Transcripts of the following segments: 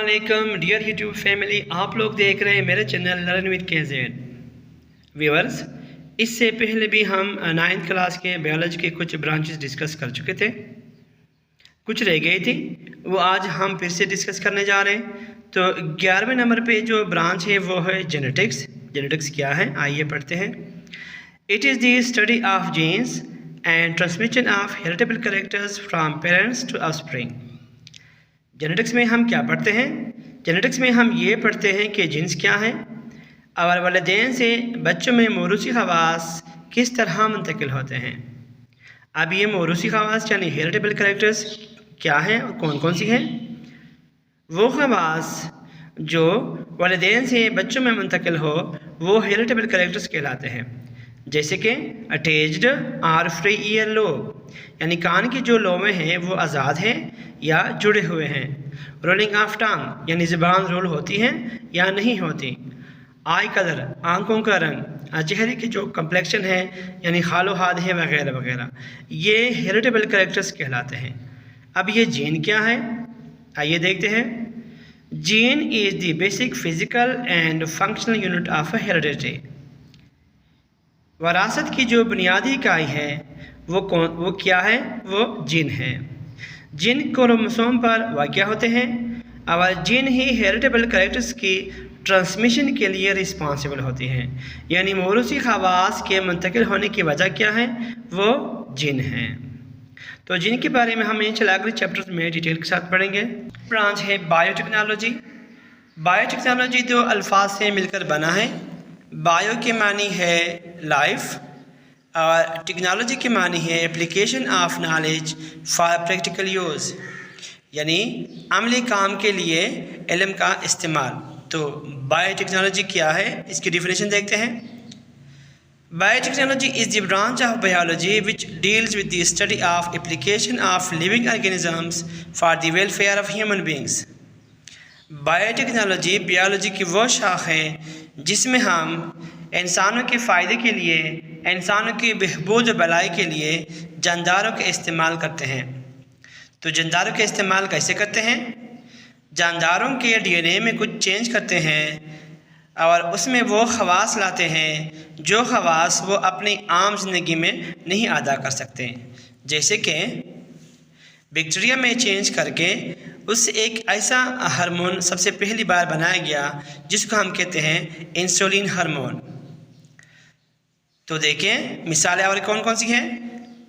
अस्सलामुअलैकुम dear YouTube family, आप लोग देख रहे हैं मेरे channel learn with KZ viewers. इससे पहले भी हम 9th क्लास के बायोलॉजी के कुछ ब्रांचेस डिस्कस कर चुके थे, कुछ रह गई थी, वो आज हम फिर से डिस्कस करने जा रहे हैं। तो 11वें नंबर पे जो ब्रांच है वो है जेनेटिक्स। जेनेटिक्स क्या है आइए पढ़ते हैं। It is the study of genes and transmission of heritable characters from parents to offspring. Genetics में हम क्या पढ़ते हैं? जेनेटिक्स में हम ये पढ़ते हैं कि जीन्स क्या है और वालिदैन से बच्चों में मौरूसी खवास किस तरह मुंतकिल होते हैं। अब ये मौरूसी खवास यानी हेरिटेबल कैरेक्टर्स क्या हैं और कौन कौन सी हैं? वो खवास जो वालिदैन से बच्चों में मुंतकिल हो वो हेरिटेबल कैरेक्टर्स कहलाते हैं, जैसे कि अटैच्ड और फ्री ईयर लोब यानी कान की जो लोबें हैं वो आज़ाद हैं या जुड़े हुए हैं। रोलिंग ऑफ टंग यानी ज़ुबान रोल होती हैं या नहीं होती। आई कलर आंखों का रंग, चेहरे की जो कम्प्लेक्शन है यानी खालो हाद है वगैरह वगैरह, ये हेरिटेबल कैरेक्टर्स कहलाते हैं। अब ये जीन क्या है आइए देखते हैं। Gene is the basic physical and functional unit of heredity. वरासत की जो बुनियादी इकाई है वो क्या है? वो जीन है। जीन क्रोमोसोम पर वाक़या होते हैं और जीन ही हेरिटेबल कैरेक्टर्स की ट्रांसमिशन के लिए रिस्पॉन्सिबल होती हैं, यानी मौरूसी खवास के मुंतकिल होने की वजह क्या है? वो जीन हैं। तो जीन के बारे में हम इंशाल्लाह अगले चैप्टर्स में डिटेल के साथ पढ़ेंगे। ब्रांच है बायोटेक्नोलॉजी। बायोटेक्नोलॉजी दो अल्फाज से मिलकर बना है। बायो के मानी है लाइफ और टेक्नोलॉजी के मानी है application of knowledge for practical use, यानी अमली काम के लिए इल्म का इस्तेमाल। तो बायोटेक्नोलॉजी क्या है इसकी डिफिनेशन देखते हैं। Biotechnology is the branch of biology which deals with the study of application of living organisms for the welfare of human beings. Biotechnology biology की वो शाख है जिसमें हम इंसानों के फ़ायदे के लिए, इंसानों की बहबूद व भलाई के लिए जानदारों का इस्तेमाल करते हैं। तो जानदारों का इस्तेमाल कैसे करते हैं? जानदारों के DNA में कुछ चेंज करते हैं और उसमें वो खवास लाते हैं जो खवास वो अपनी आम ज़िंदगी में नहीं अदा कर सकते, जैसे कि बैक्टीरिया में चेंज करके उससे एक ऐसा हार्मोन सबसे पहली बार बनाया गया जिसको हम कहते हैं इंसुलिन हार्मोन। तो देखें मिसालें और कौन कौन सी हैं।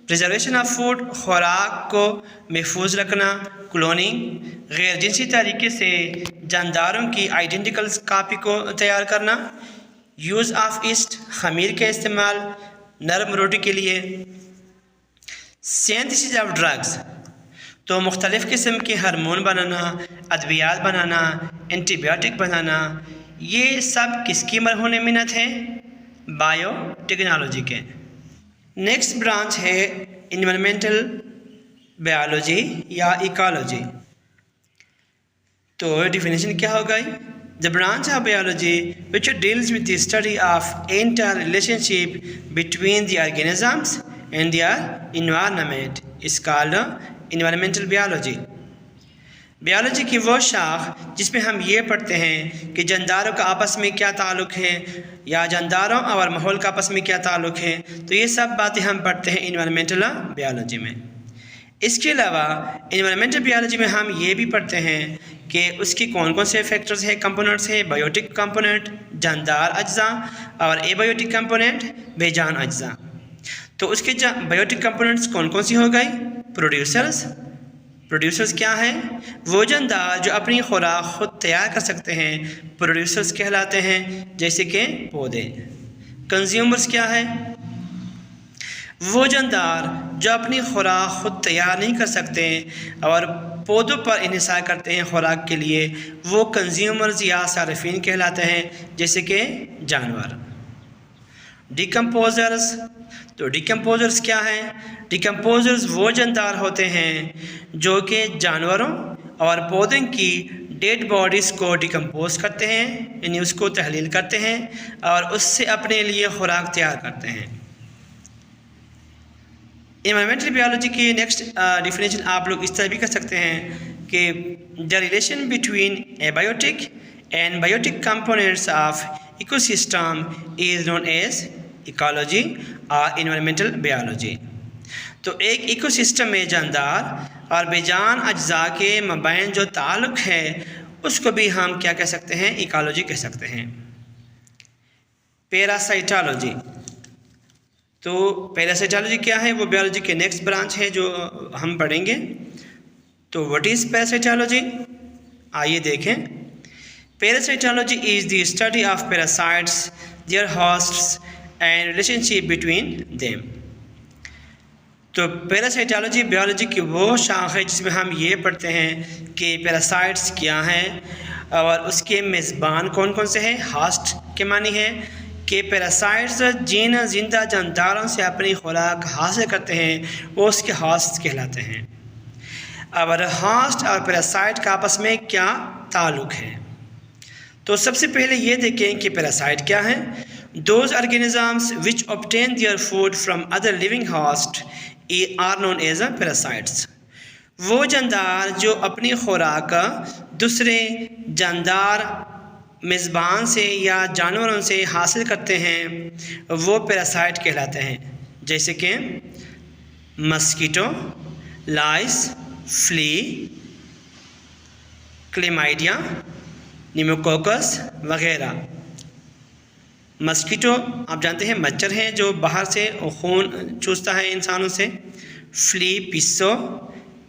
प्रिजर्वेशन ऑफ फूड, खुराक को महफूज रखना, क्लोनिंग, गैर जिनसी तरीके से जानदारों की आइडेंटिकल कापी को तैयार करना, यूज़ ऑफ ईस्ट खमीर के इस्तेमाल नरम रोटी के लिए, सिंथेसिस ऑफ ड्रग्स तो मुख्तलिफ़ किस्म के हार्मोन बनाना, अद्वियात बनाना, एंटीबायोटिक बनाना, ये सब किसकी मरहून मिन्नत है? बायोटेक्नोलॉजी के। नेक्स्ट ब्रांच है इन्वायरमेंटल बायोलॉजी या इकोलॉजी। तो डिफिनेशन क्या हो गई? The branch of biology which deals with the study of inter relationship between the organisms and their environment is called environmental biology. Biology की वो शाख जिसमें हम ये पढ़ते हैं कि जानदारों का आपस में क्या ताल्लुक़ है या जानदारों और माहौल का आपस में क्या ताल्लुक़ है, तो ये सब बातें हम पढ़ते हैं इन्वायरमेंटल बायोलॉजी में। इसके अलावा इन्वायरमेंटल बायोलॉजी में हम ये भी पढ़ते हैं कि उसकी कौन कौन से फैक्टर्स हैं, कंपोनेंट्स हैं। बायोटिक कंपोनेंट जानदार अज्जा और एबायोटिक कंपोनेंट बेजान अज्जा। तो उसके बायोटिक कंपोनेंट्स कौन कौन सी हो गई? प्रोड्यूसर्स। प्रोड्यूसर्स क्या हैं? वो जानदार जो अपनी खुराक खुद तैयार कर सकते हैं, प्रोड्यूसर्स कहलाते हैं, जैसे कि पौधे। कंज्यूमर्स क्या है? वो जानदार जो अपनी खुराक खुद तैयार नहीं कर सकते और पौधों पर इन्हिसार करते हैं खुराक के लिए, वो कंज्यूमर्स या सारिफीन कहलाते हैं, जैसे कि जानवर। डिकम्पोजर्स तो डिकम्पोजर्स क्या हैं? डिकम्पोजर्स वो जानदार होते हैं जो कि जानवरों और पौधों की डेड बॉडीज़ को डिकम्पोज करते हैं, यानी उसको तहलील करते हैं और उससे अपने लिए खुराक तैयार करते हैं। इन्वायरमेंटल बायोलॉजी की नेक्स्ट डिफिनेशन आप लोग इस तरह भी कर सकते हैं کہ the relation between abiotic and biotic components of ecosystem is known as ecology or environmental biology. تو ایک ایکو سسٹم میں جاندار اور بے جان اجزاء کے مابین جو تعلق ہے اس کو بھی ہم کیا کہہ سکتے ہیں؟ ایکالوجی کہہ سکتے ہیں. پیراسائٹالوجی. تو پیراسائٹالوجی کیا ہے؟ وہ بیولوجی کے نیکسٹ برانچ ہے جو ہم پڑھیں گے. تو واٹ از پیراسائٹالوجی؟ آئیے دیکھیں. Parasitology is the study of parasites, their hosts and relationship between them. تو پیراسائٹالوجی بیولوجی کی وہ شاخ ہے جس میں ہم یہ پڑھتے ہیں کہ پیراسائٹس کیا ہیں اور اس کے میزبان کون کون سے ہیں. ہاسٹ کے معنی ہے کہ پیراسائٹس جن زندہ جانداروں سے اپنی خوراک حاصل کرتے ہیں وہ اس کے ہاسٹ کہلاتے ہیں. اور ہاسٹ اور پیراسائٹ کا آپس میں کیا تعلق ہے؟ تو سب سے پہلے یہ دیکھیں کہ پیراسائٹ کیا ہیں. Those organisms which obtain their food from other living hosts are known as parasites. وہ جاندار جو اپنی خوراک دوسرے جاندار میزبان سے یا جانوروں سے حاصل کرتے ہیں وہ پیراسائٹ کہلاتے ہیں. جیسے کہ مسکیٹو, لائس, فلی, کلیمائڈیا, نیموکوکس وغیرہ. مسکیٹو آپ جانتے ہیں مچھر ہیں جو باہر سے خون چوستا ہے انسانوں سے. فلی, پسو.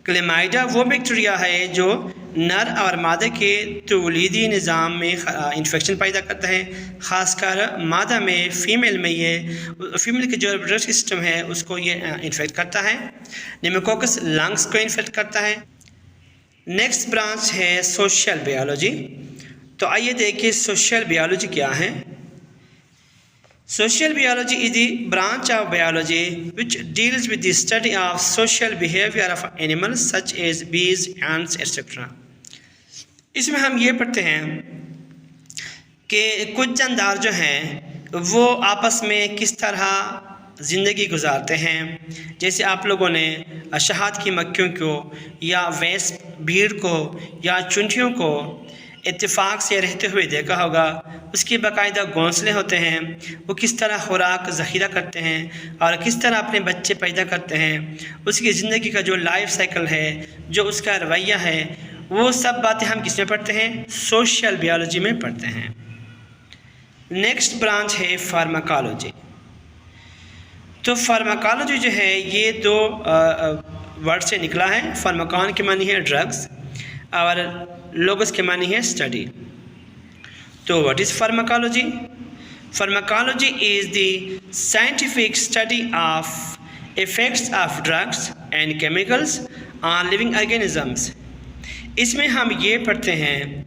کلیمائڈا وہ بیکٹیریا ہے جو نر اور مادہ کے تولیدی نظام میں انفیکشن پیدا کرتا ہے, خاص کر مادہ میں. فیمیل میں یہ فیمیل کے جو ریپروڈکٹیو سسٹم ہے اس کو یہ انفیکٹ کرتا ہے. نیموکوکس لنگس کو انفیکٹ کرتا ہے. نیکسٹ برانچ ہے سوشل بیالوجی. تو آئیے دیکھیے سوشل بیالوجی کیا ہے. Social biology is the branch of biology which deals with the study of social behavior of animals such as bees, ants, etc. اس میں ہم یہ پڑھتے ہیں کہ کچھ جاندار جو ہیں وہ آپس میں کس طرح زندگی گزارتے ہیں. جیسے آپ لوگوں نے شہد کی مکھیوں کو یا ویسپ بھیڑ کو یا چونٹیوں کو اتفاق سے رہتے ہوئے دیکھا ہوگا. اس کے باقاعدہ گھونسلے ہوتے ہیں, وہ کس طرح خوراک ذخیرہ کرتے ہیں اور کس طرح اپنے بچے پیدا کرتے ہیں. اس کی زندگی کا جو لائف سائیکل ہے, جو اس کا رویہ ہے, وہ سب باتیں ہم کس میں پڑھتے ہیں؟ سوشل بیالوجی میں پڑھتے ہیں. نیکسٹ برانچ ہے فارماکالوجی. تو فارماکالوجی جو ہے یہ دو ورڈ سے نکلا ہے. فارماکان کے معنی ہے ڈرگس اور لوگس کے معنی ہے اسٹڈی. تو what is pharmacology? Pharmacology is the scientific study of effects of drugs and chemicals on living organisms. اس میں ہم یہ پڑھتے ہیں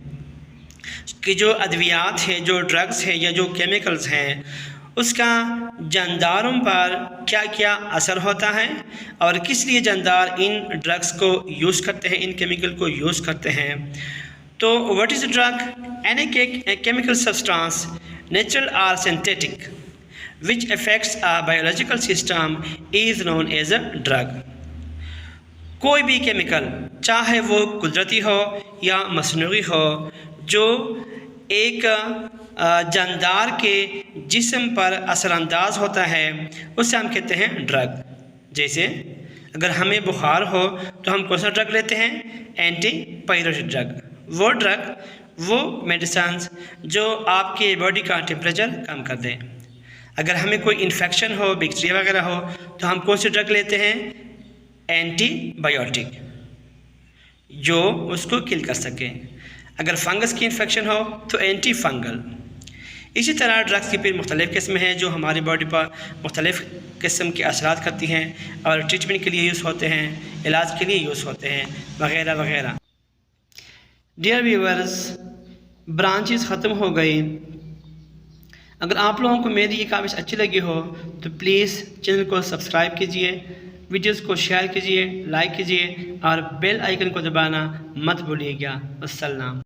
کہ جو ادویات ہیں, جو ڈرگس ہیں یا جو کیمیکلس ہیں, اس کا جانداروں پر کیا کیا اثر ہوتا ہے اور کس لیے جاندار ان ڈرگس کو یوز کرتے ہیں, ان کیمیکل کو یوز کرتے ہیں. تو what is a drug? Any chemical substance natural or synthetic which affects a biological system is known as a drug. کوئی بھی کیمیکل چاہے وہ قدرتی ہو یا مصنوعی ہو جو ایک جاندار کے جسم پر اثر انداز ہوتا ہے اسے ہم کہتے ہیں ڈرگ. جیسے اگر ہمیں بخار ہو تو ہم کون سا ڈرگ لیتے ہیں؟ Antipyretic drug. وہ ڈرگ, وہ میڈیسنز جو آپ کے باڈی کا ٹیمپریچر کم کر دیں. اگر ہمیں کوئی انفیکشن ہو, بیکٹیریا وغیرہ ہو, تو ہم کون سی ڈرگ لیتے ہیں؟ اینٹی بایوٹک, جو اس کو کل کر سکیں. اگر فنگس کی انفیکشن ہو تو اینٹی فنگل. اسی طرح ڈرگس کی پھر مختلف قسمیں ہیں جو ہماری باڈی پر مختلف قسم کے اثرات کرتی ہیں اور ٹریٹمنٹ کے لیے یوز ہوتے ہیں, علاج کے لیے یوز ہوتے ہیں وغیرہ وغیرہ. ڈیئر ویورز, برانچز ختم ہو گئی. اگر آپ لوگوں کو میری یہ کاوش اچھی لگی ہو تو پلیز چینل کو سبسکرائب کیجئے, ویڈیوز کو شیئر کیجئے, لائک کیجئے اور بیل آئیکن کو دبانا مت بھولیے گا. السلام.